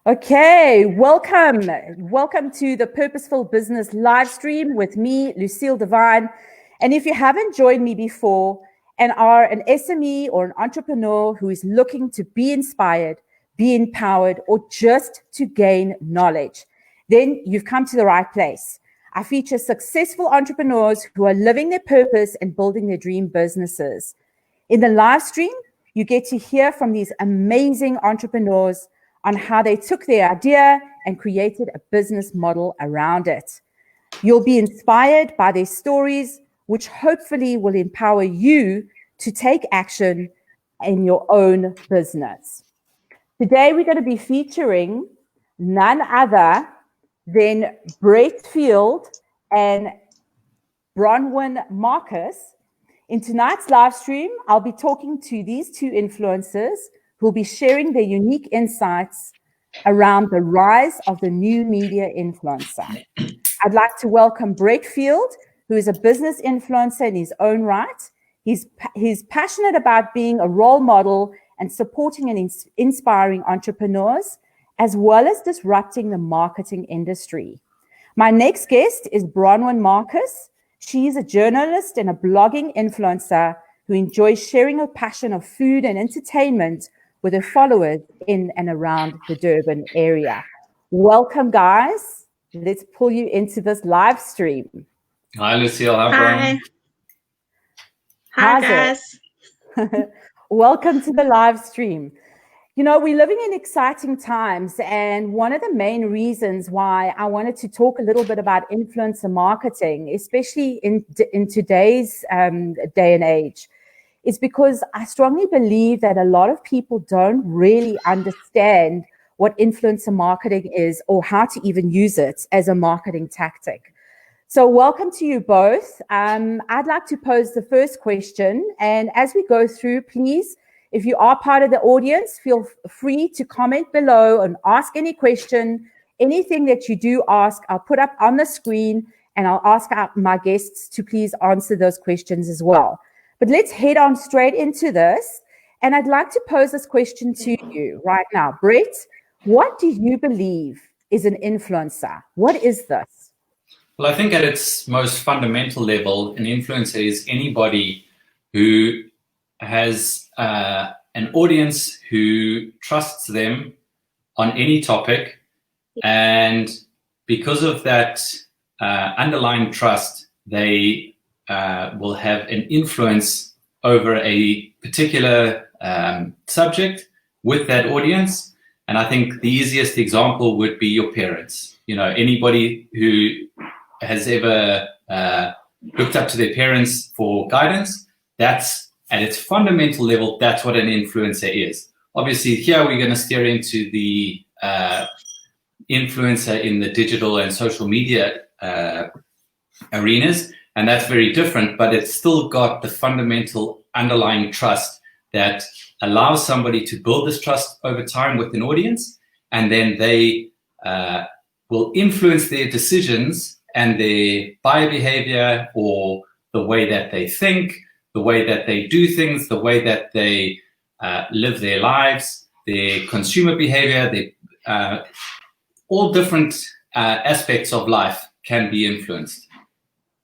Okay, welcome. Welcome to the Purposeful Business live stream with me, Lucille Devine. And if you haven't joined me before and are an SME or an entrepreneur who is looking to be inspired, be empowered, or just to gain knowledge, then you've come to the right place. I feature successful entrepreneurs who are living their purpose and building their dream businesses. In the live stream, you get to hear from these amazing entrepreneurs on how they took their idea and created a business model around it. You'll be inspired by their stories, which hopefully will empower you to take action in your own business. Today, we're going to be featuring none other than Brett Field and Bronwyn Marcus. In tonight's live stream, I'll be talking to these two influencers who will be sharing their unique insights around the rise of the new media influencer. I'd like to welcome Brett Field, who is a business influencer in his own right. He's passionate about being a role model and supporting and inspiring entrepreneurs, as well as disrupting the marketing industry. My next guest is Bronwyn Marcus. She is a journalist and a blogging influencer who enjoys sharing her passion of food and entertainment with her followers in and around the Durban area. Welcome, guys. Let's pull you into this live stream. Hi, Lucille. Hi. Hi, guys. Welcome to the live stream. You know, we're living in exciting times, and one of the main reasons why I wanted to talk a little bit about influencer marketing, especially in today's day and age, is because I strongly believe that a lot of people don't really understand what influencer marketing is or how to even use it as a marketing tactic. So welcome to you both. I'd like to pose the first question, and as we go through, please, if you are part of the audience, feel free to comment below and ask any question. Anything that you do ask, I'll put up on the screen, and I'll ask my guests to please answer those questions as well. But let's head on straight into this. And I'd like to pose this question to you right now. Brett, what do you believe is an influencer? What is this? Well, I think at its most fundamental level, an influencer is anybody who has an audience who trusts them on any topic. And because of that underlying trust, they will have an influence over a particular subject with that audience. And I think the easiest example would be your parents. You know, anybody who has ever looked up to their parents for guidance, that's at its fundamental level, that's what an influencer is. Obviously, here we're going to steer into the influencer in the digital and social media arenas. And that's very different, but it's still got the fundamental underlying trust that allows somebody to build this trust over time with an audience, and then they will influence their decisions and their buyer behavior, or the way that they think, the way that they do things, the way that they live their lives, their consumer behavior, all different aspects of life can be influenced.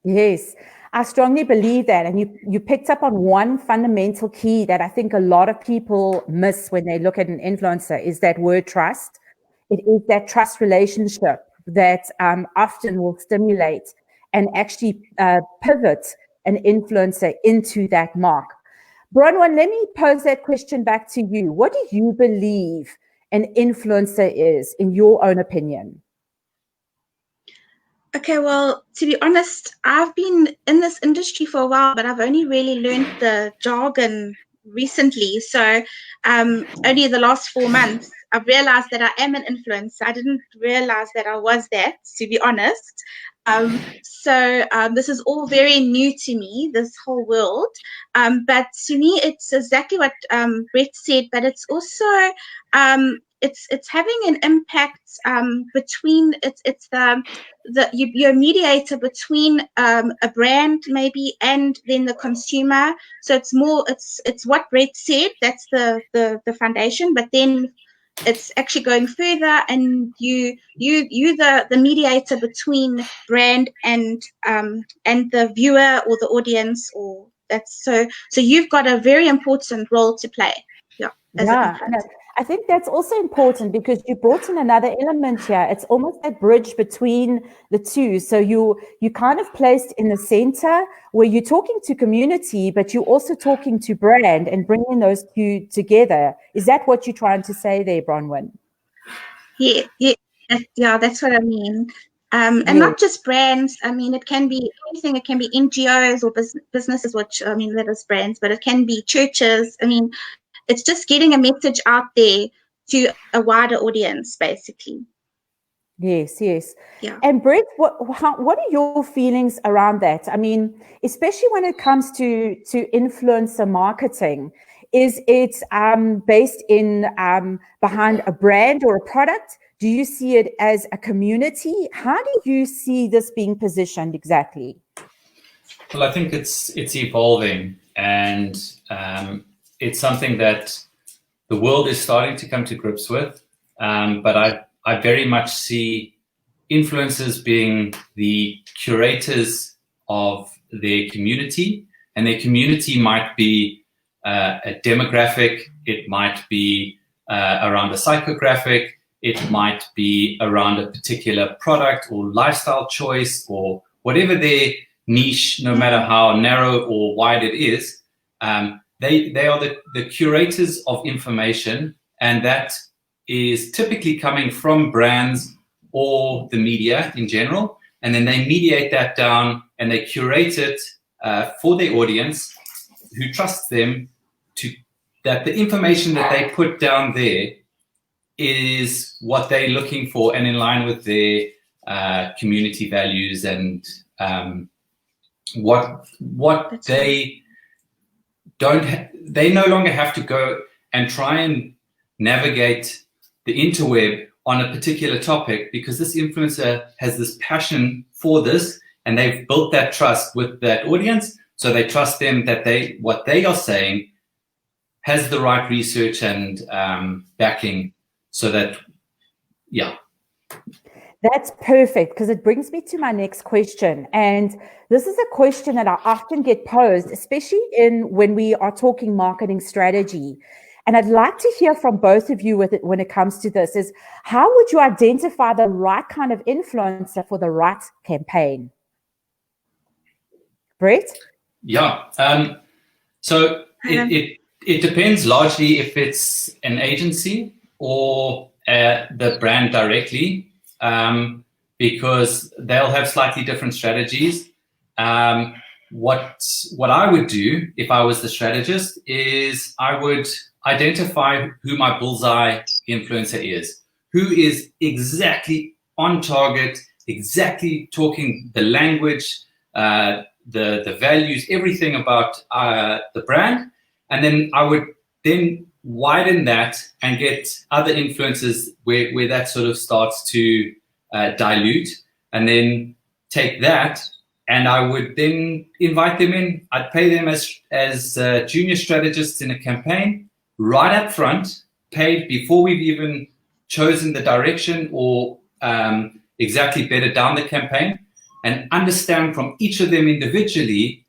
Yes, I strongly believe that. And you picked up on one fundamental key that I think a lot of people miss when they look at an influencer is that word trust. It is that trust relationship that often will stimulate and actually pivot an influencer into that mark. Bronwyn, let me pose that question back to you. What do you believe an influencer is, in your own opinion? Okay, well, to be honest, I've been in this industry for a while, but I've only really learned the jargon recently. So only the last 4 months, I've realized that I am an influencer. I didn't realize that I was that, to be honest. So this is all very new to me, this whole world. But to me, it's exactly what Brett said, but it's also it's having an impact between you're a mediator between a brand maybe and then the consumer. So it's what Brett said, that's the foundation, but then it's actually going further, and you the mediator between brand and the viewer or the audience, or that's so you've got a very important role to play, as an Yeah, influencer. I think that's also important because you brought in another element here. It's almost that bridge between the two. So you kind of placed in the center where you're talking to community, but you're also talking to brand and bringing those two together. Is that what you're trying to say there, Bronwyn? Yeah, that's what I mean. And Yeah. not just brands. I mean, it can be anything. It can be NGOs or businesses, which, I mean, that is brands, but it can be churches. I mean, it's just getting a message out there to a wider audience, basically. Yes, yes. Yeah. And Brett, what are your feelings around that? I mean, especially when it comes to influencer marketing, is it based in behind a brand or a product? Do you see it as a community? How do you see this being positioned exactly? Well, I think it's evolving, and it's something that the world is starting to come to grips with. But I very much see influencers being the curators of their community, and their community might be a demographic, it might be around a psychographic, it might be around a particular product or lifestyle choice, or whatever their niche, no matter how narrow or wide it is. They are the curators of information, and that is typically coming from brands or the media in general, and then they mediate that down and they curate it for their audience who trusts them, to that the information that they put down there is what they're looking for and in line with their community values and what That's they don't they no longer have to go and try and navigate the interweb on a particular topic, because this influencer has this passion for this and they've built that trust with that audience, so they trust them that what they are saying has the right research and backing, so that That's perfect, because it brings me to my next question. And this is a question that I often get posed, especially when we are talking marketing strategy. And I'd like to hear from both of you when it comes to this, is how would you identify the right kind of influencer for the right campaign? Brett? Yeah. So it depends largely if it's an agency or the brand directly, because they'll have slightly different strategies. What I would do if I was the strategist is I would identify who my bullseye influencer is, who is exactly on target, exactly talking the language, the values, everything about the brand. And then I would then widen that and get other influencers where that sort of starts to dilute, and then take that and I would then invite them in. I'd pay them as junior strategists in a campaign right up front, paid before we've even chosen the direction or exactly bedded down the campaign, and understand from each of them individually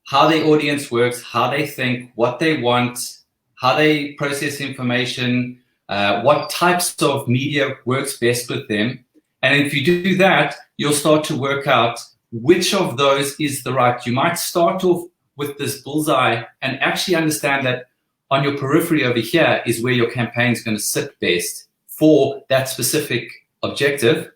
how their audience works, how they think, what they want, how they process information, what types of media works best with them. And if you do that, you'll start to work out which of those is the right. You might start off with this bullseye and actually understand that on your periphery over here is where your campaign is going to sit best for that specific objective.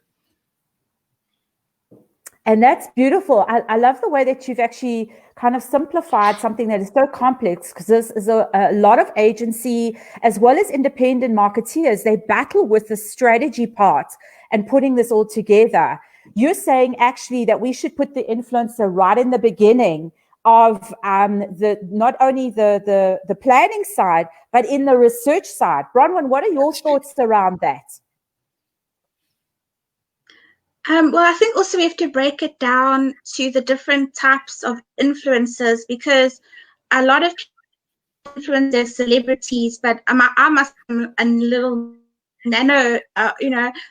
And that's beautiful. I love the way that you've actually kind of simplified something that is so complex, because this is a lot of agency as well as independent marketeers. They battle with the strategy part and putting this all together. You're saying actually that we should put the influencer right in the beginning of not only the planning side, but in the research side. Bronwyn, what are your thoughts around that? Well, I think also we have to break it down to the different types of influencers, because a lot of influencers, celebrities, but I must be a little nano,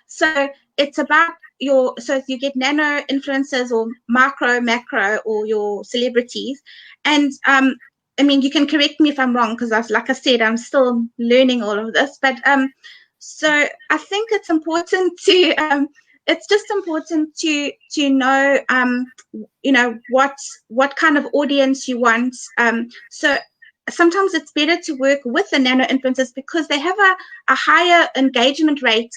so it's about so you get nano influencers or macro, or your celebrities. And I mean, you can correct me if I'm wrong, because like I said, I'm still learning all of this. But so I think it's important to it's just important to know what kind of audience you want. So sometimes it's better to work with the nano influencers because they have a higher engagement rate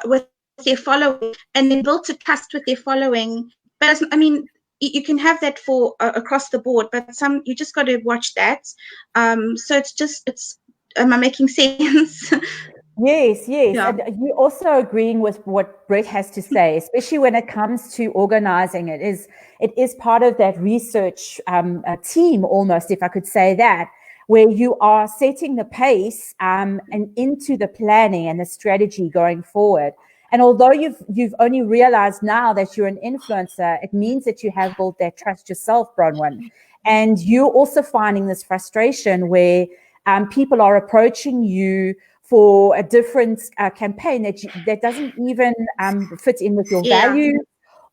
with their following, and they built a trust with their following. But I mean, you can have that for across the board, but you just got to watch that. So it's am I making sense? Yes. Yeah. And you also agreeing with what Brett has to say, especially when it comes to organizing it is part of that research team, almost, if I could say that, where you are setting the pace and into the planning and the strategy going forward. And although you've only realized now that you're an influencer, it means that you have built that trust yourself, Bronwyn. And you're also finding this frustration where people are approaching you for a different campaign that doesn't even fit in with your values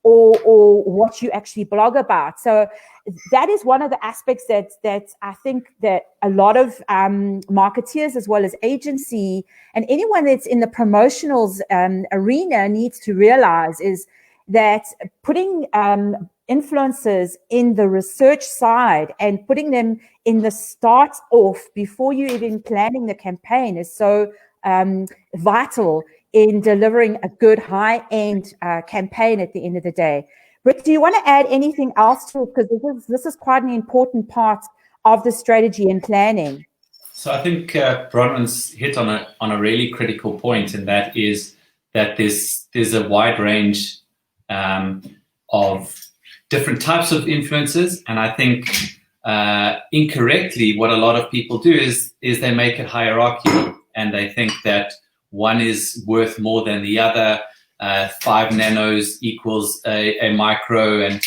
or what you actually blog about. So that is one of the aspects that I think that a lot of marketeers, as well as agency and anyone that's in the promotionals arena, needs to realize, is that putting influencers in the research side and putting them in the start off before you even planning the campaign is so vital in delivering a good high-end campaign at the end of the day. Rick, do you want to add anything else to it? Because this is quite an important part of the strategy and planning. So I think Bronwyn's hit on a really critical point, and that is that there's a wide range of different types of influencers, and I think incorrectly what a lot of people do is they make it hierarchical, and they think that one is worth more than the other. 5 nanos equals a micro, and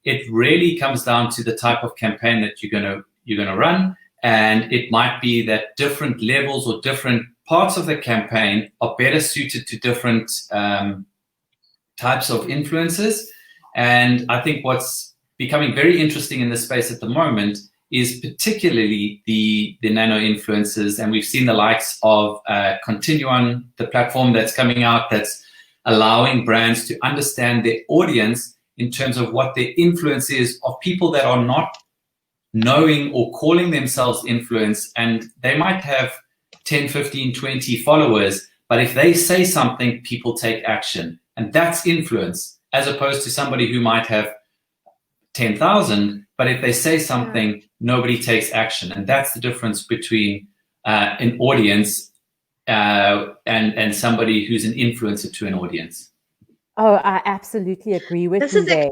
it really comes down to the type of campaign that you're gonna run. And it might be that different levels or different parts of the campaign are better suited to different types of influencers. And I think what's becoming very interesting in this space at the moment is particularly the nano influencers. And we've seen the likes of Continuum, the platform that's coming out that's allowing brands to understand their audience in terms of what their influence is of people that are not knowing or calling themselves influence, and they might have 10, 15, 20 followers, but if they say something, people take action, and that's influence, as opposed to somebody who might have 10,000, but if they say something, nobody takes action. And that's the difference between an audience and somebody who's an influencer to an audience. Oh, I absolutely agree with you there.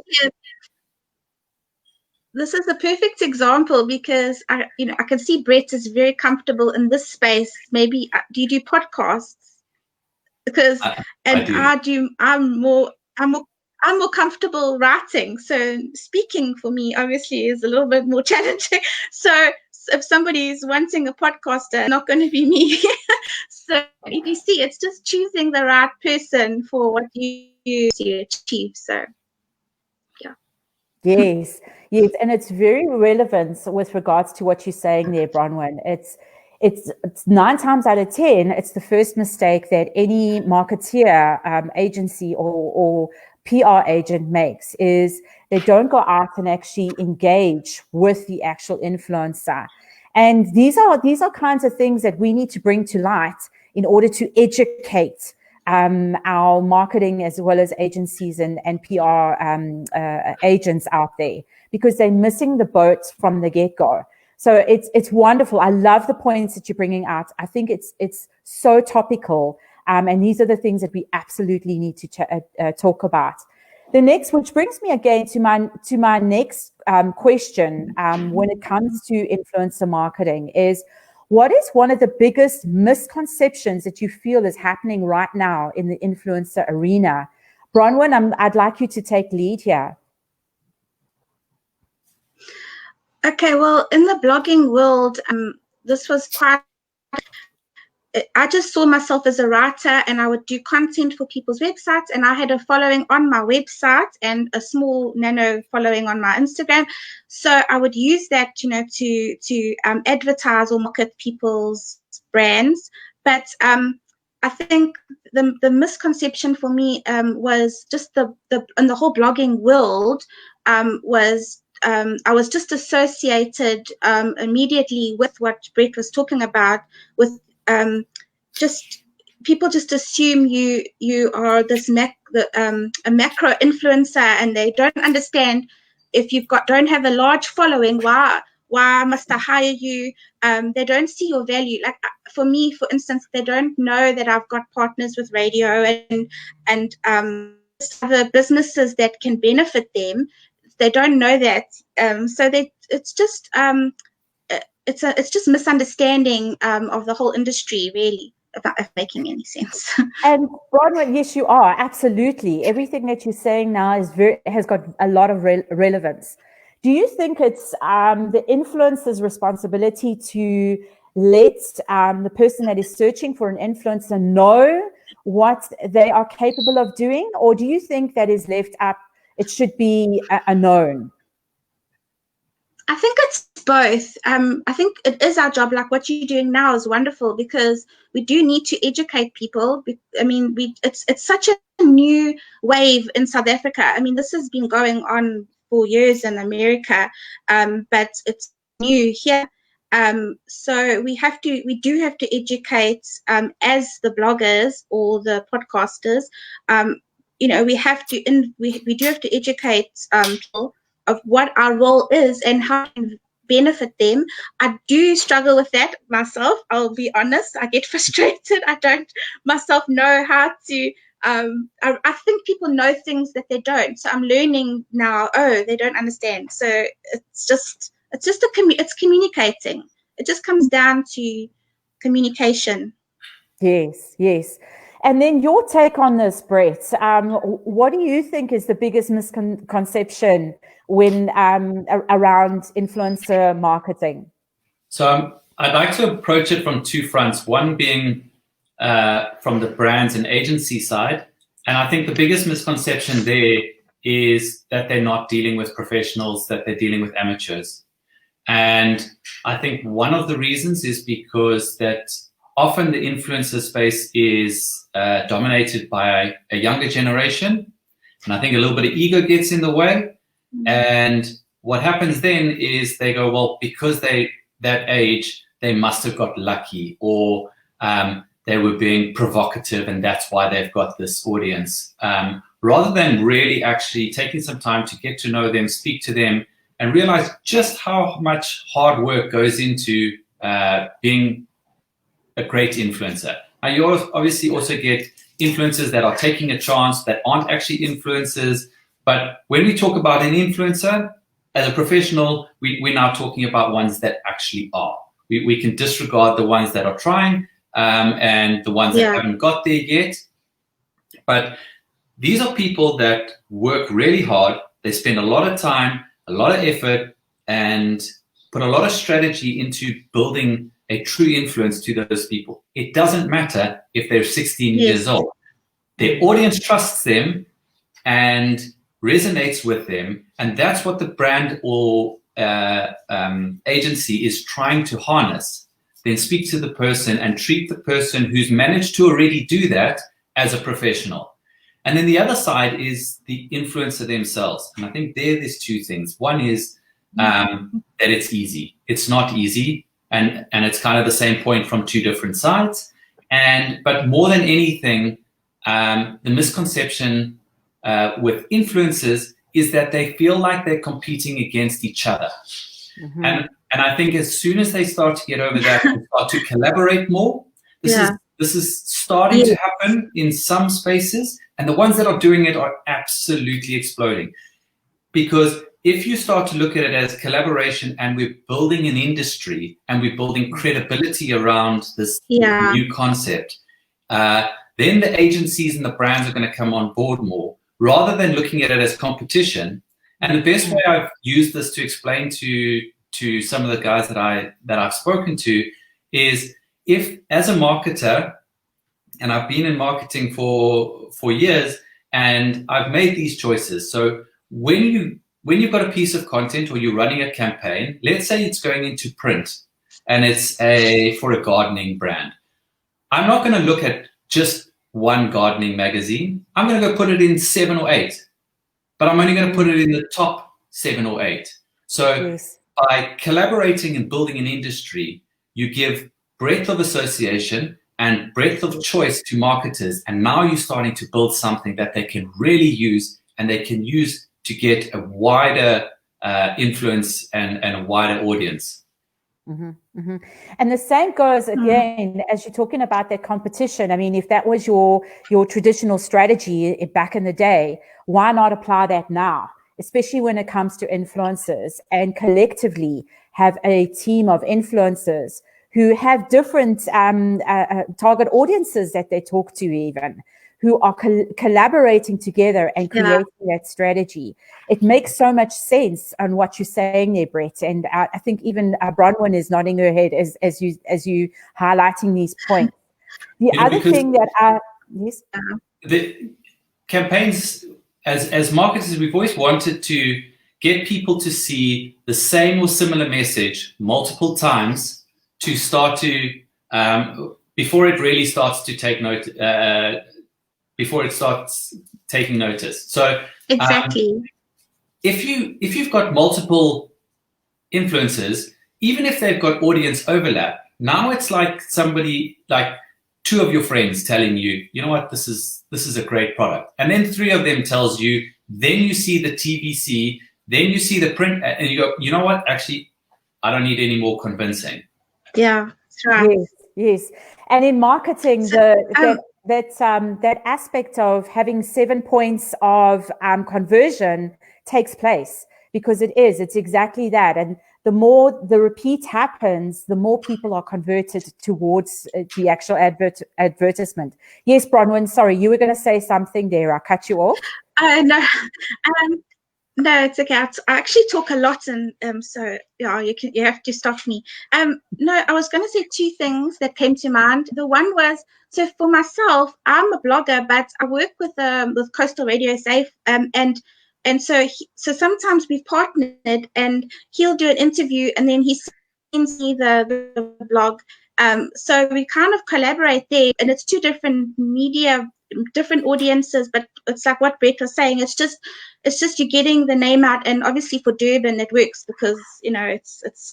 This is a perfect example because I can see Brett is very comfortable in this space. Maybe do you do podcasts? Because I'm more comfortable writing. So speaking for me obviously is a little bit more challenging. So if somebody is wanting a podcaster, not going to be me. So if you see, it's just choosing the right person for what you achieve. So yeah. Yes, and it's very relevant with regards to what you're saying there, Bronwyn. It's 9 times out of 10, it's the first mistake that any marketeer, agency or PR agent makes, is they don't go out and actually engage with the actual influencer. And these are kinds of things that we need to bring to light in order to educate our marketing as well as agencies and PR agents out there, because they're missing the boat from the get-go. So it's wonderful. I love the points that you're bringing out. I think it's so topical, and these are the things that we absolutely need to talk about. The next, which brings me again to my next question when it comes to influencer marketing, is what is one of the biggest misconceptions that you feel is happening right now in the influencer arena? Bronwyn, I'd like you to take lead here. Okay, well, in the blogging world, this was quite, I just saw myself as a writer, and I would do content for people's websites, and I had a following on my website and a small nano following on my Instagram. So I would use that, to advertise or market people's brands. But I think the misconception for me was just in the whole blogging world was I was just associated immediately with what Brett was talking about, with just people just assume you are this a macro influencer, and they don't understand, if don't have a large following, why must I hire you? They don't see your value. Like for me, for instance, they don't know that I've got partners with radio and other businesses that can benefit them. They don't know that, so it's just it's just misunderstanding of the whole industry, really, if making any sense. And Bronwyn, yes, you are, absolutely. Everything that you're saying now has got a lot of relevance. Do you think it's the influencer's responsibility to let the person that is searching for an influencer know what they are capable of doing, or do you think that is left up? It should be a known. I think it's both. I think it is our job. Like what you're doing now is wonderful, because we do need to educate people. I mean, it's such a new wave in South Africa. I mean, this has been going on for years in America, but it's new here. So we do have to educate as the bloggers or the podcasters. We do have to educate people of what our role is and how to benefit them. I do struggle with that myself. I'll be honest. I get frustrated. I don't myself know how to. I think people know things that they don't. So I'm learning now. Oh, they don't understand. So it's communicating. It just comes down to communication. Yes. And then your take on this, Brett. What do you think is the biggest misconception when around influencer marketing? So I'd like to approach it from two fronts. One being from the brands and agency side. And I think the biggest misconception there is that they're not dealing with professionals, that they're dealing with amateurs. And I think one of the reasons is because that often the influencer space is dominated by a younger generation. And I think a little bit of ego gets in the way. And what happens then is they go, well, because that age, they must have got lucky, or they were being provocative, and that's why they've got this audience. Rather than really actually taking some time to get to know them, speak to them, and realize just how much hard work goes into being a great influencer. Now, you obviously also get influencers that are taking a chance, that aren't actually influencers. But when we talk about an influencer, as a professional, we're now talking about ones that actually are. We can disregard the ones that are trying and the ones that haven't got there yet. But these are people that work really hard. They spend a lot of time, a lot of effort, and put a lot of strategy into building a true influence to those people. It doesn't matter if they're 16 years old. Their audience trusts them and resonates with them, and that's what the brand or agency is trying to harness. Then speak to the person and treat the person who's managed to already do that as a professional. And then the other side is the influencer themselves. And I think there's two things. One is that it's easy. It's not easy. And it's kind of the same point from two different sides. But more than anything, the misconception with influencers is that they feel like they're competing against each other. Mm-hmm. And I think as soon as they start to get over that and start to collaborate more, this is starting to happen in some spaces. And the ones that are doing it are absolutely exploding. Because if you start to look at it as collaboration and we're building an industry and we're building credibility around this new concept, then the agencies and the brands are going to come on board more rather than looking at it as competition. And the best way I've used this to explain to to some of the guys that I've spoken to is, if as a marketer, and I've been in marketing for years, and I've made these choices. So when you've got a piece of content or you're running a campaign, let's say it's going into print and it's for a gardening brand, I'm not going to look at just one gardening magazine. I'm going to go put it in 7 or 8, but I'm only going to put it in the top 7 or 8. So by collaborating and building an industry, you give breadth of association and breadth of choice to marketers. And now you're starting to build something that they can really use, and they can use to get a wider influence and a wider audience. Mm-hmm, mm-hmm. And the same goes again, as you're talking about that competition. I mean, if that was your traditional strategy back in the day, why not apply that now, especially when it comes to influencers, and collectively have a team of influencers who have different target audiences that they talk to, even, who are collaborating together and creating that strategy. It makes so much sense on what you're saying there, Brett. And I think even Bronwyn is nodding her head as you highlighting these points. The other thing that the campaigns, as marketers, we've always wanted to get people to see the same or similar message multiple times to start to before it really starts to take note, before it starts taking notice. So exactly, if you've got multiple influencers, even if they've got audience overlap, now it's like somebody, like 2 of your friends telling you, you know what, this is a great product, and then 3 of them tells you, then you see the TVC, then you see the print, and you go, you know what, actually, I don't need any more convincing. Yeah, that's right. Yes. And in marketing, that aspect of having 7 points of conversion takes place, because it's exactly that. And the more the repeat happens, the more people are converted towards the actual advertisement. Yes, Bronwyn, sorry, you were going to say something there. I cut you off. No. No, it's okay. I actually talk a lot, and so yeah, you have to stop me. No, I was going to say 2 things that came to mind. The one was, so for myself, I'm a blogger, but I work with Coastal Radio Safe, and so sometimes we've partnered, and he'll do an interview, and then he sends me the blog. So we kind of collaborate there, and it's 2 different media, different audiences, but it's like what Brett was saying, it's just you're getting the name out. And obviously for Durban it works because it's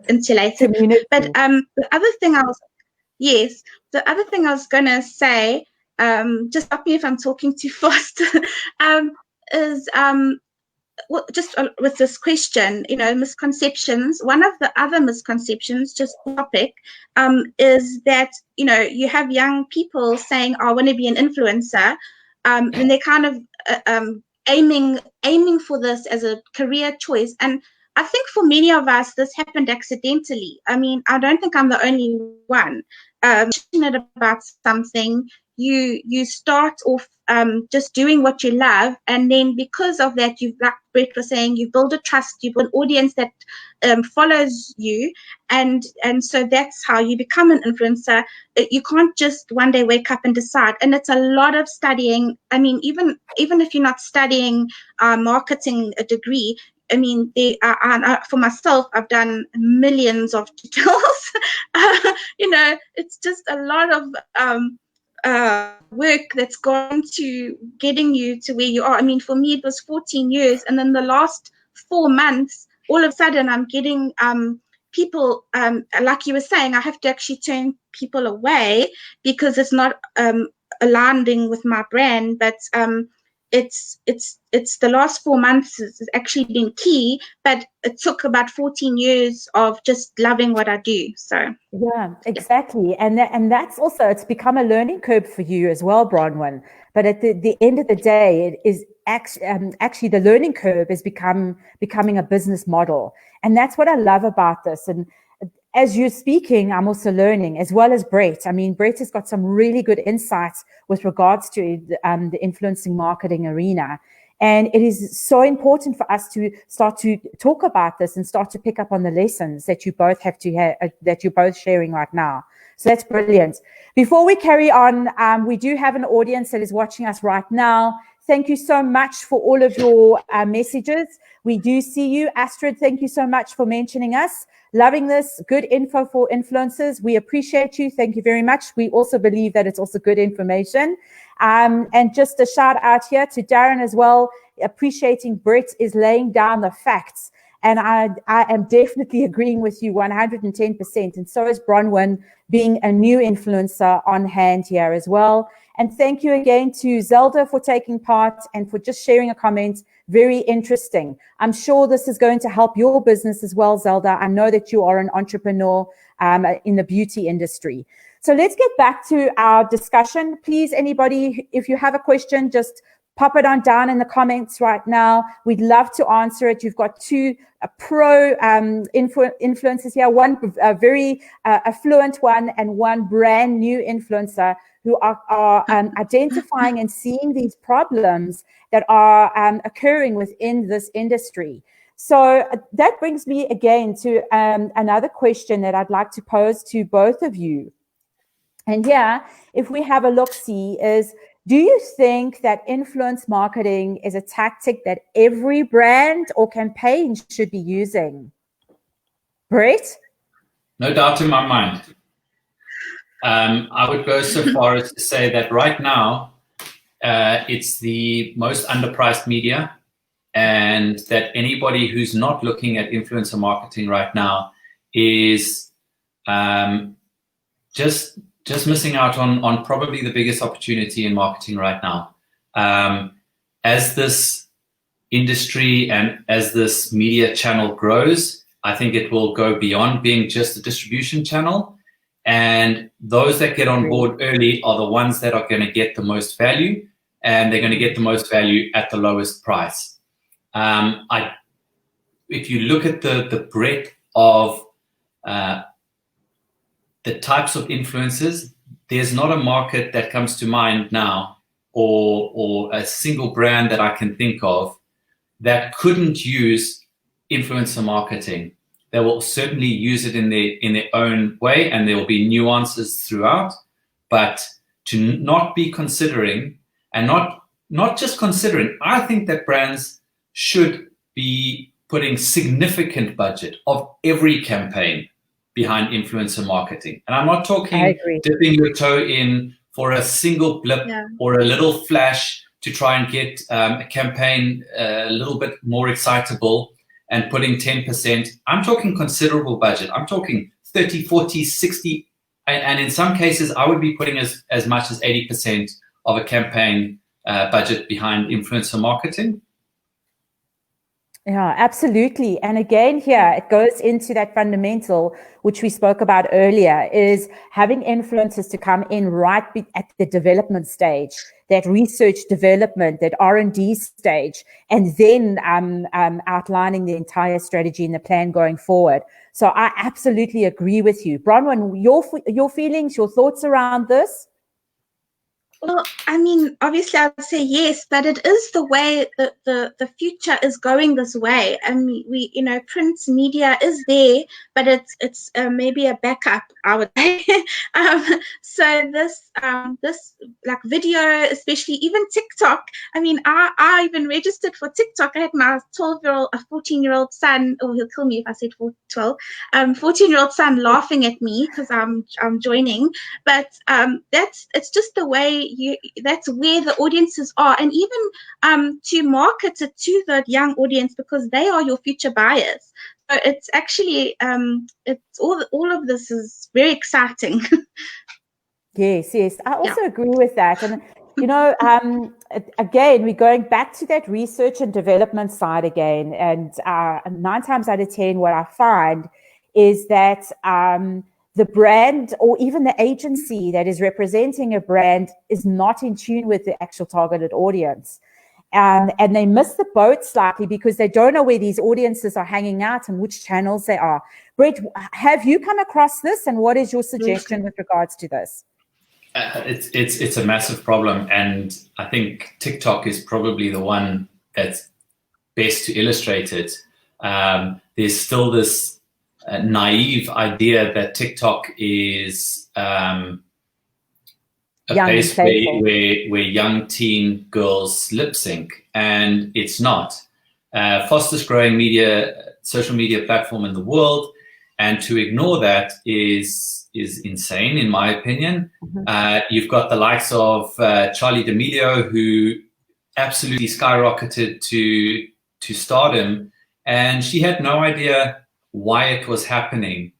insulated. But the other thing I was gonna say, just stop me if I'm talking too fast, is just with this question, misconceptions. One of the other misconceptions, just topic, is that, you have young people saying, I want to be an influencer, and they're kind of aiming for this as a career choice. And I think for many of us, this happened accidentally. I mean, I don't think I'm the only one. Passionate about something, you start off just doing what you love, and then because of that, like Brett was saying, you build a trust, you build an audience that follows you, and so that's how you become an influencer. You can't just one day wake up and decide, and it's a lot of studying. I mean, even if you're not studying marketing a degree, I mean, for myself, I've done millions of tutorials. It's just a lot of work that's gone to getting you to where you are. I mean, for me, it was 14 years. And then the last 4 months, all of a sudden, I'm getting people, like you were saying, I have to actually turn people away because it's not aligning with my brand. But it's the last 4 months has actually been key, but it took about 14 years of just loving what I do. So yeah, exactly. And that's also, it's become a learning curve for you as well, Bronwyn. But at the end of the day, it is actually the learning curve is becoming a business model. And that's what I love about this. And as you're speaking, I'm also learning, as well as Brett. I mean, Brett has got some really good insights with regards to the influencing marketing arena. And it is so important for us to start to talk about this and start to pick up on the lessons that you both have to that you're both sharing right now. So that's brilliant. Before we carry on, we do have an audience that is watching us right now. Thank you so much for all of your messages. We do see you. Astrid, thank you so much for mentioning us. Loving this. Good info for influencers. We appreciate you. Thank you very much. We also believe that it's also good information. And just a shout out here to Darren as well, appreciating Brett is laying down the facts. And I am definitely agreeing with you 110%. And so is Bronwyn, being a new influencer on hand here as well. And thank you again to Zelda for taking part and for just sharing a comment. Very interesting. I'm sure this is going to help your business as well, Zelda. I know that you are an entrepreneur in the beauty industry. So let's get back to our discussion. Please, anybody, if you have a question, just pop it on down in the comments right now. We'd love to answer it. You've got two pro influencers here, one very affluent one and one brand new influencer who are identifying and seeing these problems that are occurring within this industry. So that brings me again to another question that I'd like to pose to both of you. And yeah, if we have a look-see is, do you think that influence marketing is a tactic that every brand or campaign should be using? Brett? No doubt in my mind. I would go so far as to say that right now, it's the most underpriced media, and that anybody who's not looking at influencer marketing right now is just missing out on probably the biggest opportunity in marketing right now. As this industry and as this media channel grows, I think it will go beyond being just a distribution channel. And those that get on board early are the ones that are going to get the most value, and they're going to get the most value at the lowest price. If you look at the breadth of the types of influencers, there's not a market that comes to mind now or a single brand that I can think of that couldn't use influencer marketing. They will certainly use it in their own way, and there will be nuances throughout, but to not be considering, and not just considering, I think that brands should be putting significant budget of every campaign behind influencer marketing. And I'm not talking dipping your toe in for a single blip or a little flash to try and get a campaign a little bit more excitable and putting 10%. I'm talking considerable budget. I'm talking 30, 40, 60, and in some cases, I would be putting as much as 80% of a campaign budget behind influencer marketing. Yeah, absolutely. And again, here it goes into that fundamental, which we spoke about earlier, is having influencers to come in right at the development stage, that research development, that R&D stage, and then outlining the entire strategy and the plan going forward. So I absolutely agree with you. Bronwyn, your feelings, your thoughts around this? Well, I mean, obviously I would say yes, but it is the way that the future is going this way. I mean, print media is there, but it's maybe a backup, I would say. So this like video, especially even TikTok. I mean, I even registered for TikTok. I had my 14-year-old son. Oh, he'll kill me if I said 12. 14-year-old son laughing at me because I'm joining. But it's just the way. That's where the audiences are, and even to market it to the young audience, because they are your future buyers. So it's actually it's all of this is very exciting. Yes, I also agree with that. And again, we're going back to that research and development side again, and 9 times out of 10 what I find is that the brand or even the agency that is representing a brand is not in tune with the actual targeted audience. And they miss the boat slightly because they don't know where these audiences are hanging out and which channels they are. Brett, have you come across this, and what is your suggestion with regards to this? It's a massive problem, and I think TikTok is probably the one that's best to illustrate it. There's still this naive idea that TikTok is a place where young teen girls lip sync, and it's not. Fastest growing social media platform in the world, and to ignore that is insane, in my opinion. You've got the likes of Charli D'Amelio, who absolutely skyrocketed to stardom, and she had no idea why it was happening.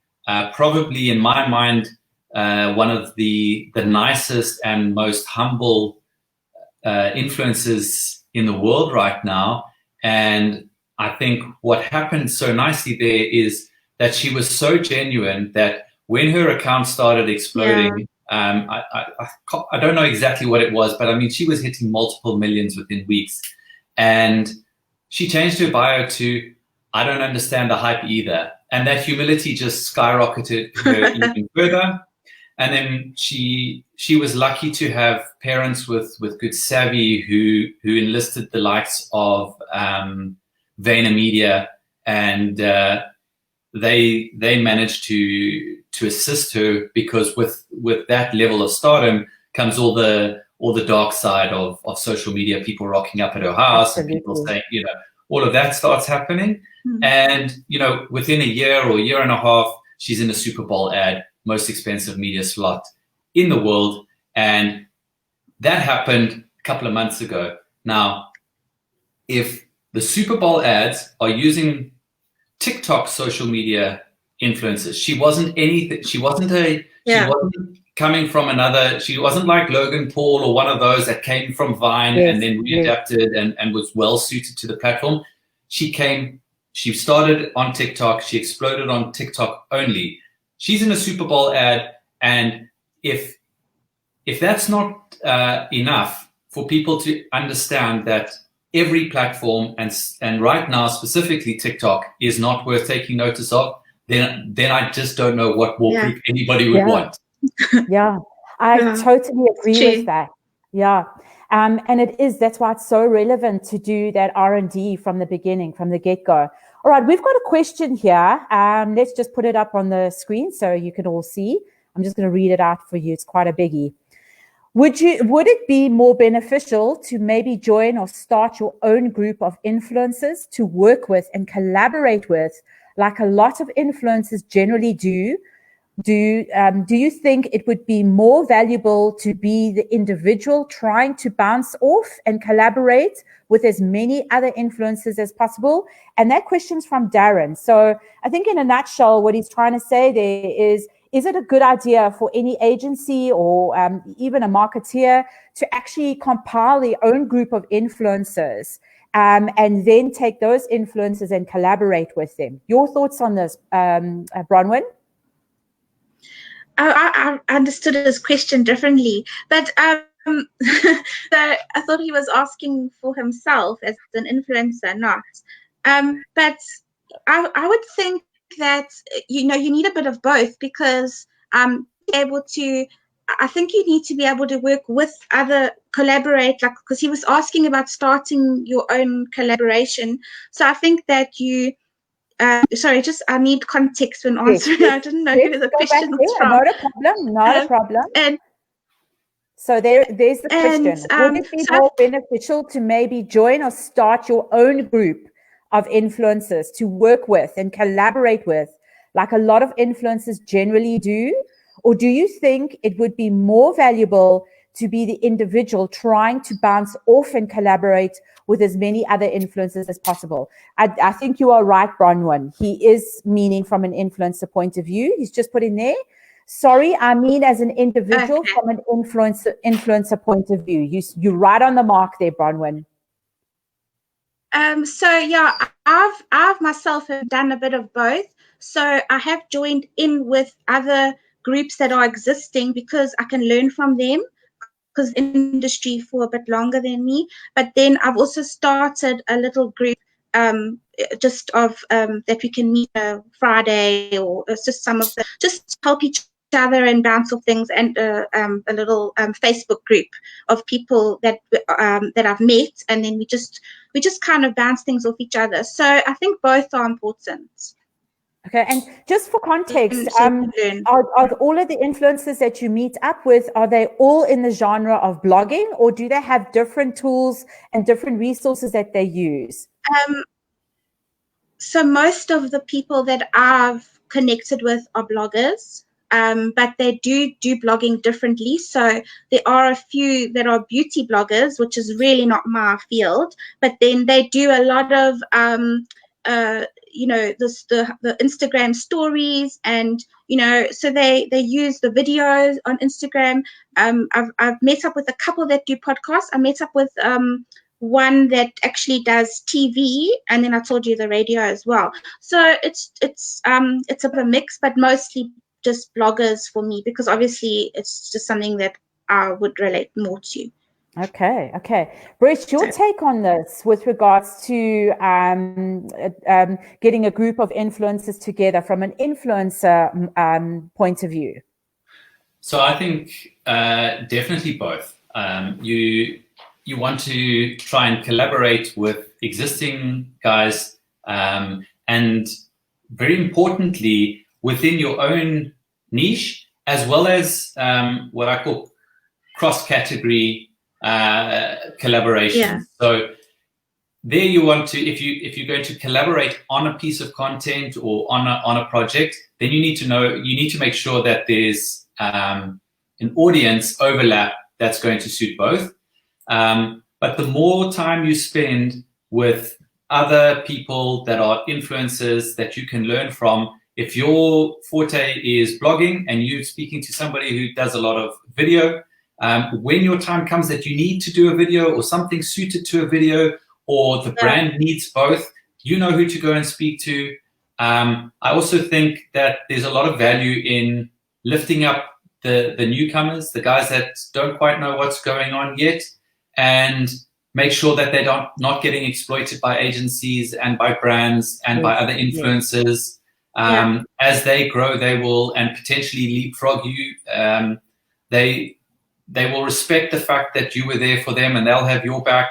Probably, in my mind, one of the nicest and most humble influencers in the world right now. And I think what happened so nicely there is that she was so genuine that when her account started exploding, I don't know exactly what it was, but I mean, she was hitting multiple millions within weeks. And she changed her bio to, I don't understand the hype either. And that humility just skyrocketed her even further. And then she was lucky to have parents with good savvy who enlisted the likes of VaynerMedia, and they managed to assist her, because with that level of stardom comes all the dark side of social media, people rocking up at her house. Absolutely. And people saying, all of that starts happening. And within a year or year and a half, she's in a Super Bowl ad, most expensive media slot in the world. And that happened a couple of months ago. Now, if the Super Bowl ads are using TikTok social media influencers, she wasn't anything. She wasn't coming from another. She wasn't like Logan Paul or one of those that came from Vine and then readapted and was well suited to the platform. She started on TikTok. She exploded on TikTok only. She's in a Super Bowl ad, and if that's not enough for people to understand that every platform and right now specifically TikTok is not worth taking notice of, then I just don't know what more proof anybody would want. Yeah, I totally agree with that. Yeah. And that's why it's so relevant to do that R&D from the beginning, from the get-go. All right, we've got a question here. Let's just put it up on the screen so you can all see. I'm just going to read it out for you. It's quite a biggie. Would it be more beneficial to maybe join or start your own group of influencers to work with and collaborate with, like a lot of influencers generally do? Do you think it would be more valuable to be the individual trying to bounce off and collaborate with as many other influencers as possible? And that question's from Darren. So I think in a nutshell, what he's trying to say there is it a good idea for any agency or even a marketeer to actually compile their own group of influencers and then take those influencers and collaborate with them? Your thoughts on this, Bronwyn? I understood his question differently, but so I thought he was asking for himself as an influencer, not. But I would think that you need a bit of both, because I think you need to be able to work with collaborate, like, because he was asking about starting your own collaboration. So I think that you. I need context when answering. I didn't know who the question was from. Not a problem. And so there's the question. Would it be more beneficial to maybe join or start your own group of influencers to work with and collaborate with, like a lot of influencers generally do? Or do you think it would be more valuable to be the individual trying to bounce off and collaborate with as many other influencers as possible? I think you are right, Bronwyn. He is meaning from an influencer point of view. He's just put in there. Sorry, I mean as an individual from an influencer point of view. You're right on the mark there, Bronwyn. I've myself have done a bit of both. So I have joined in with other groups that are existing because I can learn from them, because in the industry for a bit longer than me. But then I've also started a little group just of that we can meet Friday, or it's just some of the, just help each other and bounce off things, and a little Facebook group of people that I've met, and then we just kind of bounce things off each other. So I think both are important. Okay, and just for context, Learn. are all of the influencers that you meet up with, are they all in the genre of blogging, or do they have different tools and different resources that they use? So most of the people that I've connected with are bloggers, but they do blogging differently. So there are a few that are beauty bloggers, which is really not my field, but then they do a lot of the Instagram stories, and so they use the videos on Instagram. I've met up with a couple that do podcasts. I met up with one that actually does TV, and then I told you the radio as well. So it's a bit of a mix, but mostly just bloggers for me, because obviously it's just something that I would relate more to. Okay. Brett, your take on this with regards to getting a group of influencers together from an influencer point of view? So I think definitely both. You want to try and collaborate with existing guys, and very importantly, within your own niche, as well as what I call cross-category collaboration. Yeah. So there you want to, if you're going to collaborate on a piece of content or on a project, then you need to make sure that there's an audience overlap that's going to suit both. But the more time you spend with other people that are influencers that you can learn from, if your forte is blogging and you're speaking to somebody who does a lot of video, when your time comes that you need to do a video or something suited to a video, or the brand needs both, you know who to go and speak to. I also think that there's a lot of value in lifting up the newcomers, the guys that don't quite know what's going on yet, and make sure that they're not getting exploited by agencies and by brands and by other influencers. As they grow, they will, and potentially leapfrog you. They will respect the fact that you were there for them, and they'll have your back.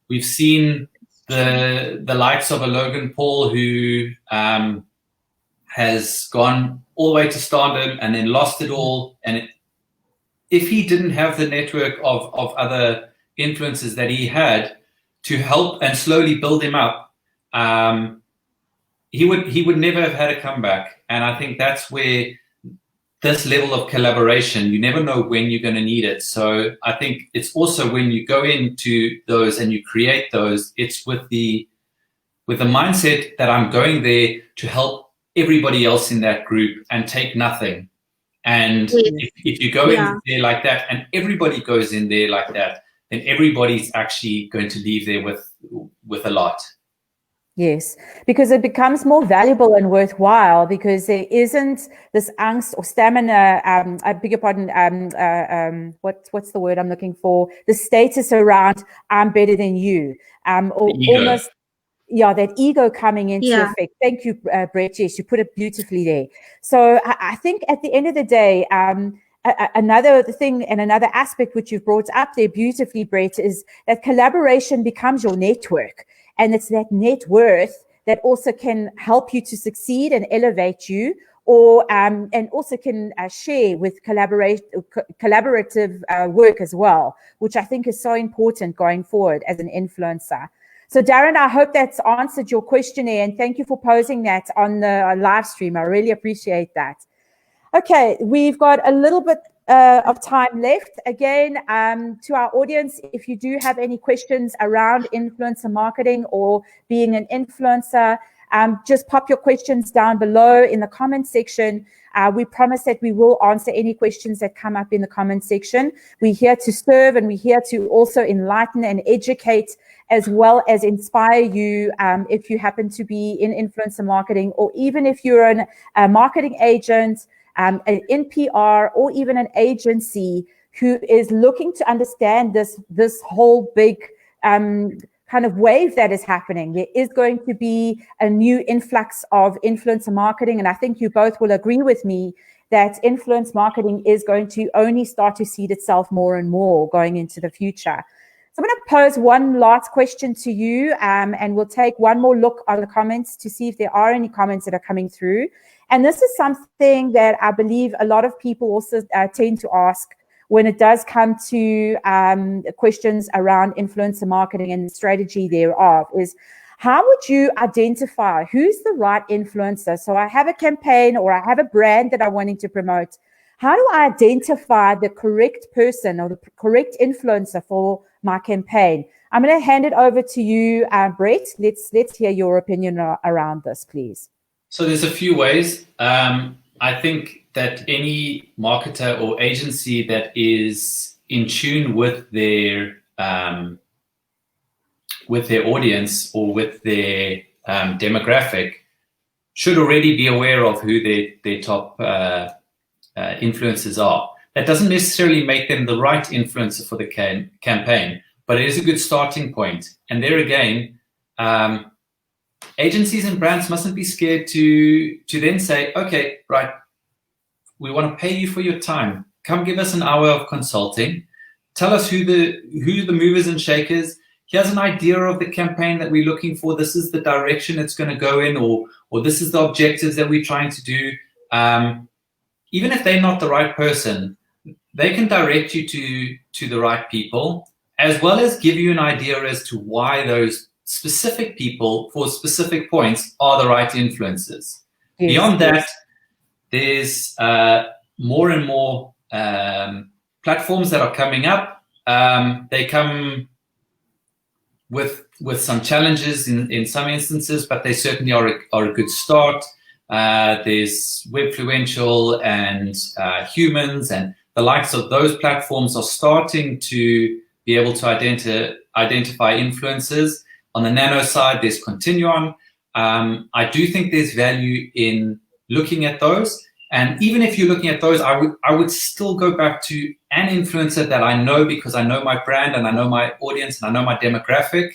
We've seen the likes of a Logan Paul who has gone all the way to stardom and then lost it all. And if he didn't have the network of other influencers that he had to help and slowly build him up, he would never have had a comeback. And I think that's where this level of collaboration, you never know when you're going to need it. So I think it's also when you go into those and you create those, it's with the mindset that I'm going there to help everybody else in that group and take nothing. And if you go in there like that, and everybody goes in there like that, then everybody's actually going to leave there with a lot. Yes, because it becomes more valuable and worthwhile, because there isn't this angst or stamina, I beg your pardon, what's the word I'm looking for? The status around I'm better than you. Or almost, that ego coming into effect. Thank you, Brett. Yes, you put it beautifully there. So I think at the end of the day, another thing and another aspect which you've brought up there beautifully, Brett, is that collaboration becomes your network. And it's that net worth that also can help you to succeed and elevate you, or and also can share with collaborative work as well, which I think is so important going forward as an influencer. So Darren, I hope that's answered your question there, and thank you for posing that on the live stream. I really appreciate that. Okay, we've got a little bit of time left. Again, to our audience, if you do have any questions around influencer marketing or being an influencer, just pop your questions down below in the comment section. We promise that we will answer any questions that come up in the comment section. We're here to serve, and we're here to also enlighten and educate, as well as inspire you if you happen to be in influencer marketing, or even if you're a marketing agent, an NPR, or even an agency who is looking to understand this whole big kind of wave that is happening. There is going to be a new influx of influencer marketing, and I think you both will agree with me that influence marketing is going to only start to seed itself more and more going into the future. So I'm going to pose one last question to you, and we'll take one more look on the comments to see if there are any comments that are coming through. And this is something that I believe a lot of people also tend to ask when it does come to questions around influencer marketing and the strategy thereof, is how would you identify who's the right influencer? So I have a campaign or I have a brand that I'm wanting to promote. How do I identify the correct person or the correct influencer for my campaign? I'm going to hand it over to you, Brett. Let's hear your opinion around this, please. So there's a few ways. I think that any marketer or agency that is in tune with their audience or with their demographic should already be aware of who their top influencers are. That doesn't necessarily make them the right influencer for the campaign, but it is a good starting point. And there again, agencies and brands mustn't be scared to then say, okay, right, we want to pay you for your time. Come give us an hour of consulting. Tell us who the movers and shakers. Here's an idea of the campaign that we're looking for. This is the direction it's going to go in, or this is the objectives that we're trying to do. Even if they're not the right person, they can direct you to the right people, as well as give you an idea as to why those specific people for specific points are the right influencers. Yes, beyond that, there's more and more platforms that are coming up. They come with some challenges in some instances, but they certainly are a good start. There's Webfluential and Humans, and the likes of those platforms are starting to be able to identify influencers. On the nano side, there's Continuum. I do think there's value in looking at those. And even if you're looking at those, I would still go back to an influencer that I know, because I know my brand and I know my audience and I know my demographic,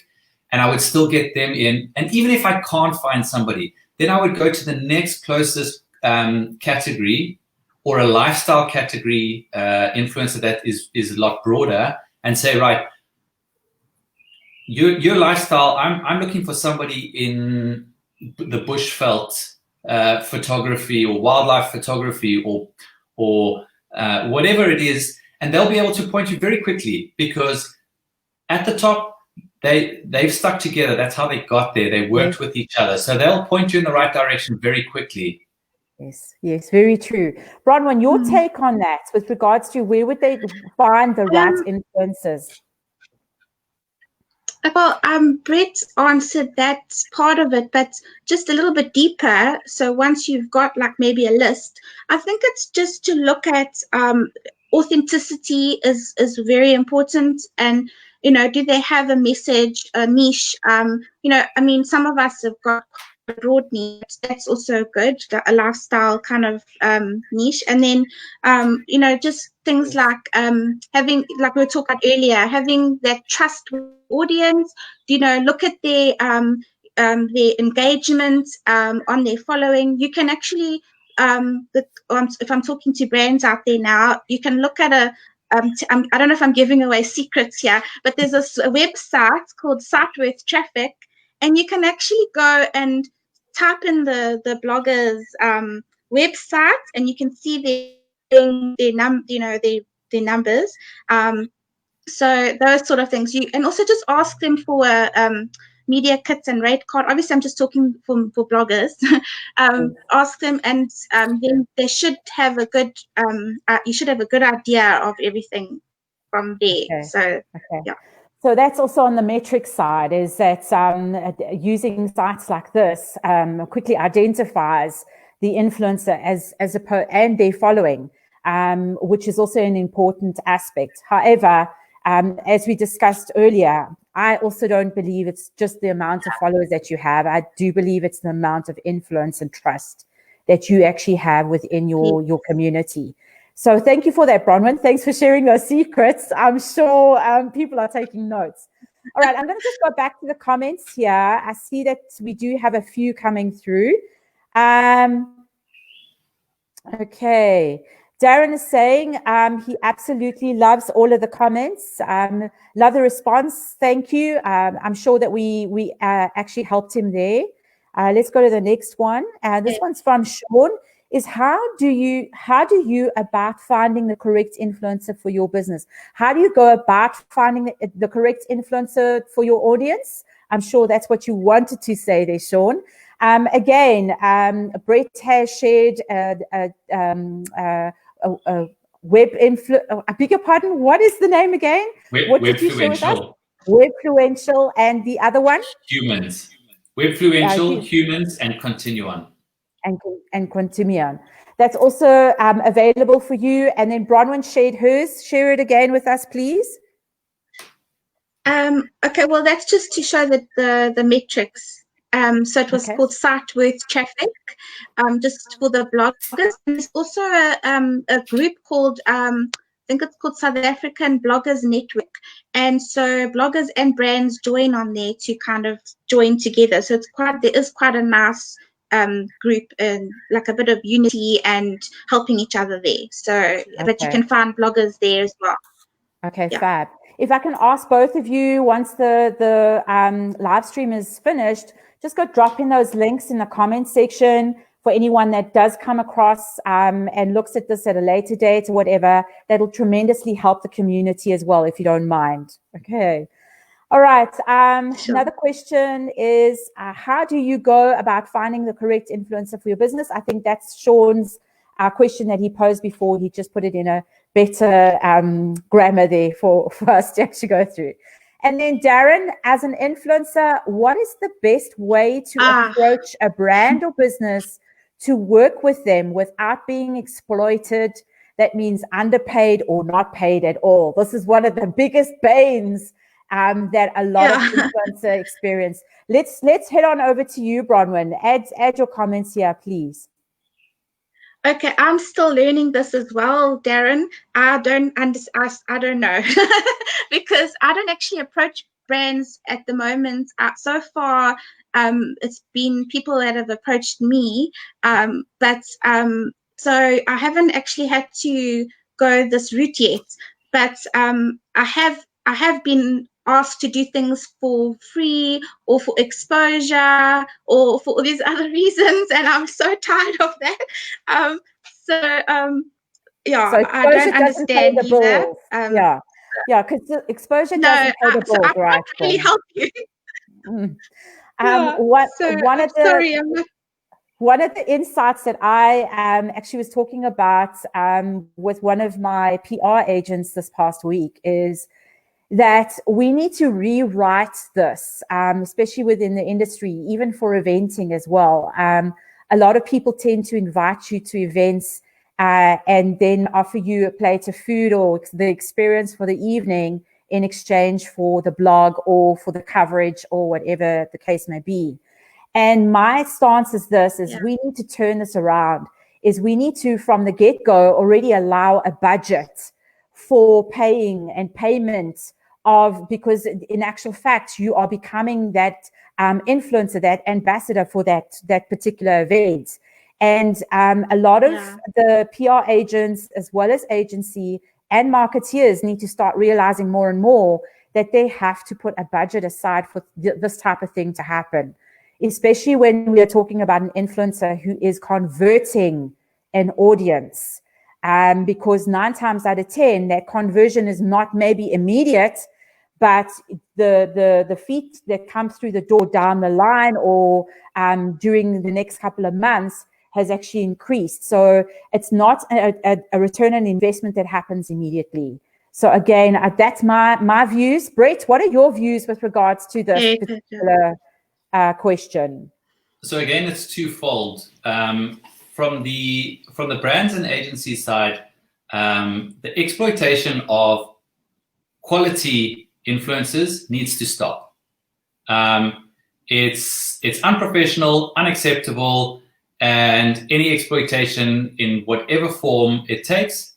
and I would still get them in. And even if I can't find somebody, then I would go to the next closest category or a lifestyle category influencer that is a lot broader, and say, right, your lifestyle, I'm looking for somebody in the bushveld photography or wildlife photography or whatever it is, and they'll be able to point you very quickly, because at the top they've stuck together. That's how they got there. They worked with each other, so they'll point you in the right direction very quickly. Yes, very true. Bronwyn, your take on that with regards to where would they find the right influencers? Well, Brett answered that part of it, but just a little bit deeper. So once you've got like maybe a list, I think it's just to look at authenticity is very important. And, you know, do they have a message, a niche? You know, I mean, some of us have got a broad niche. That's also good, a lifestyle kind of niche. And then, you know, just things like having, like we were talking about earlier, having that trust audience, you know, look at their engagement on their following. You can actually, if I'm talking to brands out there now, you can look at I don't know if I'm giving away secrets here, but there's a website called Site Worth Traffic, and you can actually go and type in the bloggers' website, and you can see their numbers. So those sort of things. And also just ask them for media kits and rate card. Obviously, I'm just talking for bloggers. Ask them, and then they should have a good. You should have a good idea of everything from there. Okay. So yeah. So that's also on the metrics side, is that using sites like this quickly identifies the influencer and their following, which is also an important aspect. However, as we discussed earlier, I also don't believe it's just the amount of followers that you have. I do believe it's the amount of influence and trust that you actually have within your community. So thank you for that, Bronwyn. Thanks for sharing those secrets. I'm sure people are taking notes. All right, I'm going to just go back to the comments here. I see that we do have a few coming through. Okay. Darren is saying he absolutely loves all of the comments. Love the response. Thank you. I'm sure that we actually helped him there. Let's go to the next one. This one's from Sean. Is how do you about finding the correct influencer for your business? How do you go about finding the correct influencer for your audience? I'm sure that's what you wanted to say there, Sean. Again, Brett has shared a web I beg your pardon. What is the name again? What did you share with us? Webfluential, and the other one? Humans. Webfluential, humans, and Continuum. And Continuum. That's also available for you. And then Bronwyn shared hers. Share it again with us, please. Okay, well, that's just to show that the metrics. So it was called Site Worth Traffic, just for the bloggers. And there's also a group called, I think it's called South African Bloggers Network. And so bloggers and brands join on there to kind of join together. So there is quite a nice group and like a bit of unity and helping each other there. So, but you can find bloggers there as well. Okay, fab. If I can ask both of you, once the live stream is finished, just go drop in those links in the comment section for anyone that does come across and looks at this at a later date or whatever. That'll tremendously help the community as well, if you don't mind. Okay. All right. Sure. Another question is, how do you go about finding the correct influencer for your business? I think that's Sean's question that he posed before. He just put it in a better grammar there for us to actually go through. And then Darren, as an influencer, what is the best way to approach a brand or business to work with them without being exploited? That means underpaid or not paid at all. This is one of the biggest banes that a lot of influencer experience. Let's head on over to you, Bronwyn. Add your comments here, please. Okay, I'm still learning this as well, Darren. I don't know because I don't actually approach brands at the moment. So far, it's been people that have approached me, but so I haven't actually had to go this route yet. But I have been asked to do things for free or for exposure or for all these other reasons, and I'm so tired of that. So I don't understand either. Because the exposure doesn't pay the bills, I right? can't really help you. One of the insights that I actually was talking about with one of my PR agents this past week is that we need to rewrite this, especially within the industry, even for eventing as well. A lot of people tend to invite you to events and then offer you a plate of food or the experience for the evening in exchange for the blog or for the coverage or whatever the case may be. And my stance is this, is we need to turn this around, is we need to, from the get-go, already allow a budget for paying and payment because in actual fact, you are becoming that influencer, that ambassador for that particular event. And a lot of the PR agents, as well as agency and marketeers, need to start realizing more and more that they have to put a budget aside for this type of thing to happen, especially when we are talking about an influencer who is converting an audience. Because 9 times out of 10, that conversion is not maybe immediate, but the feet that come through the door down the line or during the next couple of months has actually increased. So it's not a return on investment that happens immediately. So again, that's my views. Brett, what are your views with regards to this particular question? So again, it's twofold. From the brands and agency side, the exploitation of quality influencers needs to stop. It's unprofessional, unacceptable, and any exploitation in whatever form it takes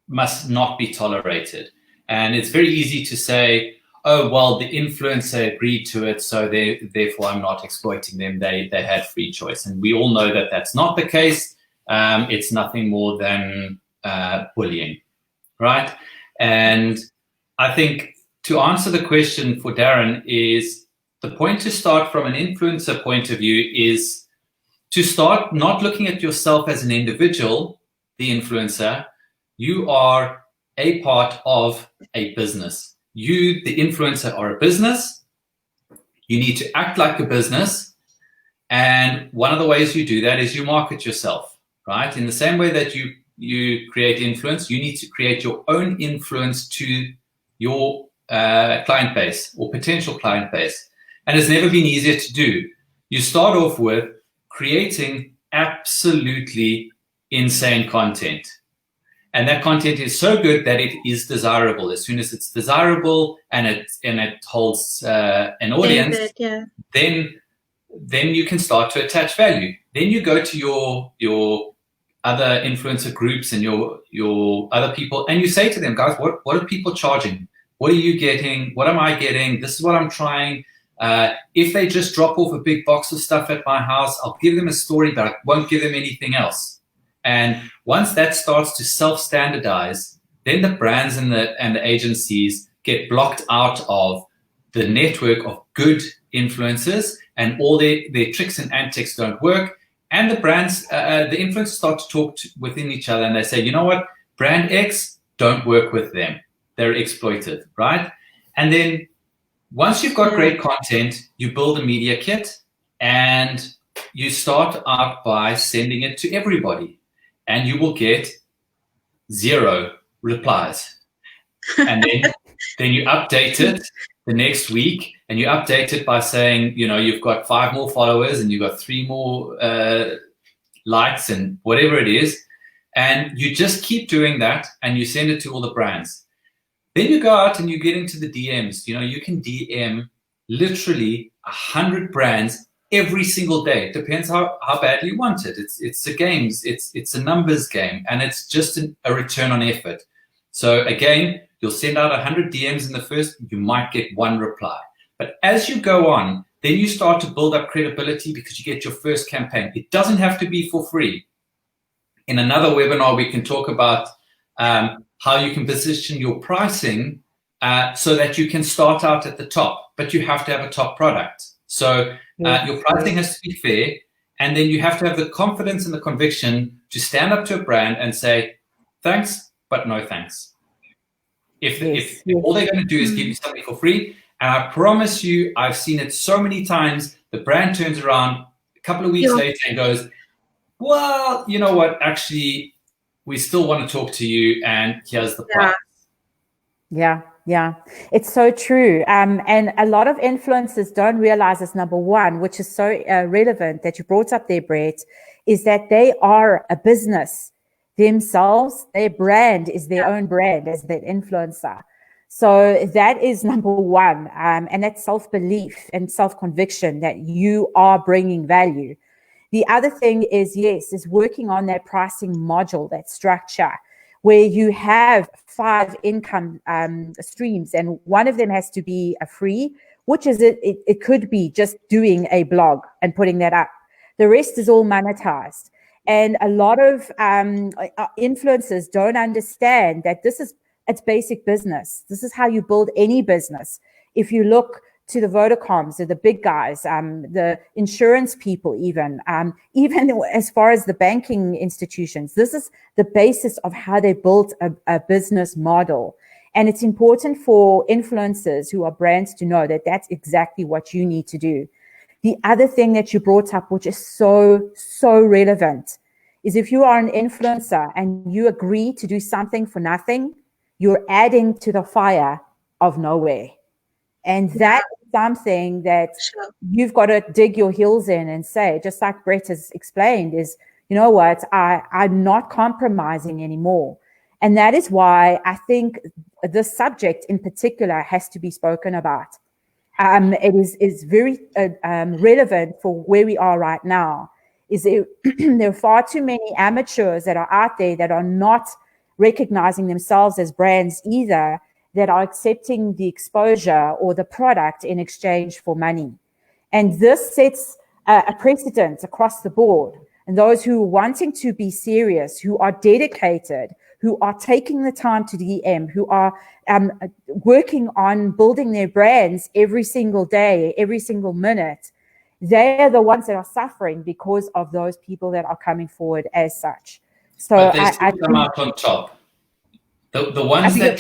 must not be tolerated. And it's very easy to say, oh, well, the influencer agreed to it, so therefore I'm not exploiting them. They had free choice. And we all know that that's not the case. it's nothing more than bullying, right? And I think to answer the question for Darren is the point to start from an influencer point of view is to start not looking at yourself as an individual, the influencer. You are a part of a business. You, the influencer, are a business. You need to act like a business. And one of the ways you do that is you market yourself, right? In the same way that you create influence, you need to create your own influence to your client base or potential client base. And it's never been easier to do. You start off with creating absolutely insane content. And that content is so good that it is desirable. As soon as it's desirable and it holds an audience, then you can start to attach value. Then you go to your other influencer groups and your other people, and you say to them, guys, what are people charging? What are you getting? What am I getting? This is what I'm trying. If they just drop off a big box of stuff at my house, I'll give them a story, but I won't give them anything else. And once that starts to self-standardize, then the brands and the agencies get blocked out of the network of good influencers, and all their tricks and antics don't work. And the brands, the influencers start to talk within each other, and they say, you know what, brand X, don't work with them. They're exploitive, right? And then once you've got great content, you build a media kit, and you start out by sending it to everybody. And you will get 0 replies. And then you update it the next week, and you update it by saying, you know, you've got 5 more followers and you've got 3 more likes and whatever it is. And you just keep doing that, and you send it to all the brands. Then you go out and you get into the DMs. You know, you can DM literally 100 brands every single day. It depends how badly you want it. It's a game. It's a numbers game, and it's just a return on effort. So again, you'll send out 100 DMs in the first, you might get 1 reply. But as you go on, then you start to build up credibility because you get your first campaign. It doesn't have to be for free. In another webinar, we can talk about how you can position your pricing so that you can start out at the top, but you have to have a top product. So your pricing has to be fair, and then you have to have the confidence and the conviction to stand up to a brand and say, thanks, but no thanks. If all they're going to do is give you something for free, and I promise you, I've seen it so many times, the brand turns around a couple of weeks later and goes, well, you know what, actually, we still want to talk to you, and here's the price. Yeah, it's so true. And a lot of influencers don't realize this, number one, which is so relevant that you brought up there, Brett, is that they are a business themselves. Their brand is their own brand as that influencer. So that is number one. And that's self-belief and self-conviction that you are bringing value. The other thing is, is working on that pricing module, that structure, where you have 5 income streams, and one of them has to be a free, which is it could be just doing a blog and putting that up. The rest is all monetized. And a lot of influencers don't understand that it's basic business. This is how you build any business. If you look to the Vodacoms or the big guys, the insurance people, even as far as the banking institutions, this is the basis of how they built a business model. And it's important for influencers who are brands to know that that's exactly what you need to do. The other thing that you brought up, which is so relevant, is if you are an influencer and you agree to do something for nothing, you're adding to the fire of nowhere. And that is something that you've got to dig your heels in and say, just like Brett has explained, is, you know what, I'm not compromising anymore. And that is why I think this subject in particular has to be spoken about. It is very relevant for where we are right now. There are far too many amateurs that are out there that are not recognizing themselves as brands either, that are accepting the exposure or the product in exchange for money. And this sets a precedent across the board. and those who are wanting to be serious, who are dedicated, who are taking the time to DM, who are working on building their brands every single day, every single minute, they're the ones that are suffering because of those people that are coming forward as such. So but they still come out on top. The ones that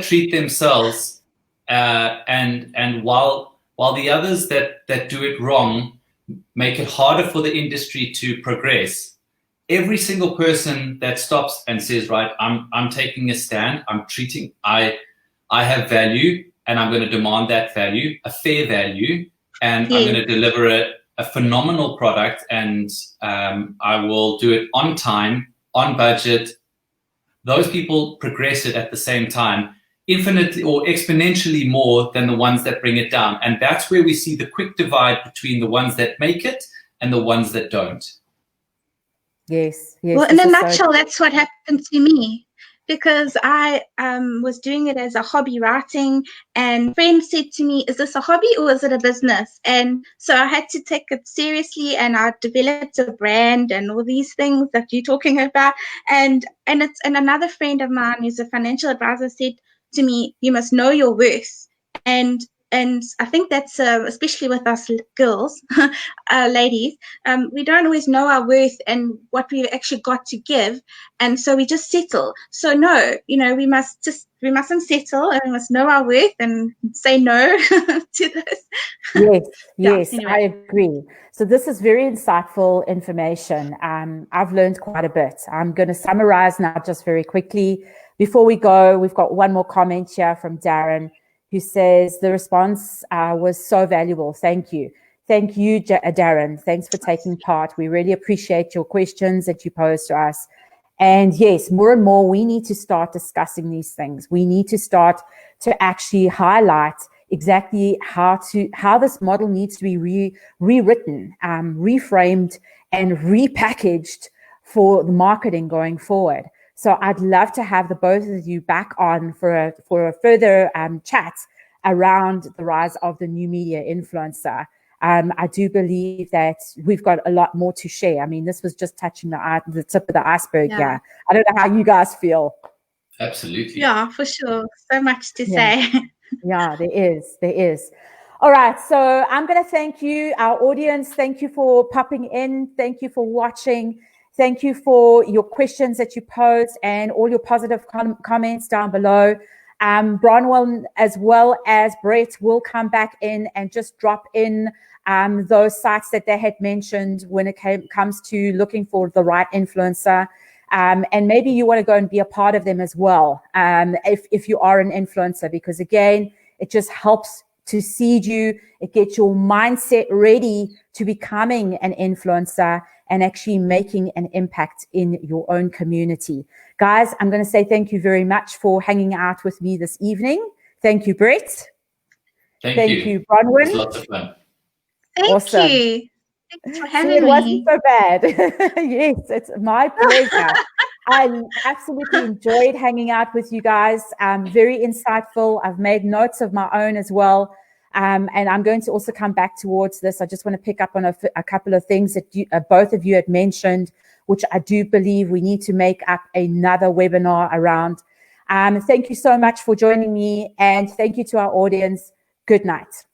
treat themselves, and while the others that do it wrong make it harder for the industry to progress, every single person that stops and says, right, I'm taking a stand, I have value, and I'm going to demand that value, a fair value, and I'm going to deliver a phenomenal product, and I will do it on time, on budget. Those people progress it at the same time, infinitely or exponentially more than the ones that bring it down. And that's where we see the quick divide between the ones that make it and the ones that don't. Yes. Well, in a nutshell, that's what happened to me, because I was doing it as a hobby writing, and friends said to me, is this a hobby or is it a business? And so I had to take it seriously, and I developed a brand and all these things that you're talking about. And another friend of mine who's a financial advisor said to me, you must know your worth. And I think that's especially with us girls, ladies, we don't always know our worth and what we've actually got to give, and so we just settle. So no, we mustn't settle, and we must know our worth and say no to this. Yes, Anyway. I agree. So this is very insightful information. I've learned quite a bit. I'm going to summarize now just very quickly. Before we go, we've got one more comment here from Darren, who says the response was so valuable. Thank you. Thank you, Darren. Thanks for taking part. We really appreciate your questions that you pose to us. And yes, more and more, we need to start discussing these things. We need to start to actually highlight exactly how this model needs to be rewritten, reframed, and repackaged for the marketing going forward. So I'd love to have the both of you back on for a further chat around the rise of the new media influencer. I do believe that we've got a lot more to share. I mean, this was just touching the tip of the iceberg. Yeah. I don't know how you guys feel. Absolutely. Yeah, for sure. So much to say. Yeah, there is. All right, so I'm going to thank you, our audience. Thank you for popping in. Thank you for watching. Thank you for your questions that you posed and all your positive comments down below. Bronwyn as well as Brett will come back in and just drop in those sites that they had mentioned when it comes to looking for the right influencer. And maybe you want to go and be a part of them as well, if you are an influencer, because again, it just helps to seed you. It gets your mindset ready to becoming an influencer and actually making an impact in your own community. Guys, I'm going to say thank you very much for hanging out with me this evening. Thank you, Brett. Thank you, Bronwyn. It was lots of fun. Thank you. Thanks for having me. It wasn't so bad. Yes, it's my pleasure. I absolutely enjoyed hanging out with you guys. Very insightful. I've made notes of my own as well. And I'm going to also come back towards this. I just want to pick up on a couple of things that both of you had mentioned, which I do believe we need to make up another webinar around. Thank you so much for joining me, and thank you to our audience. Good night.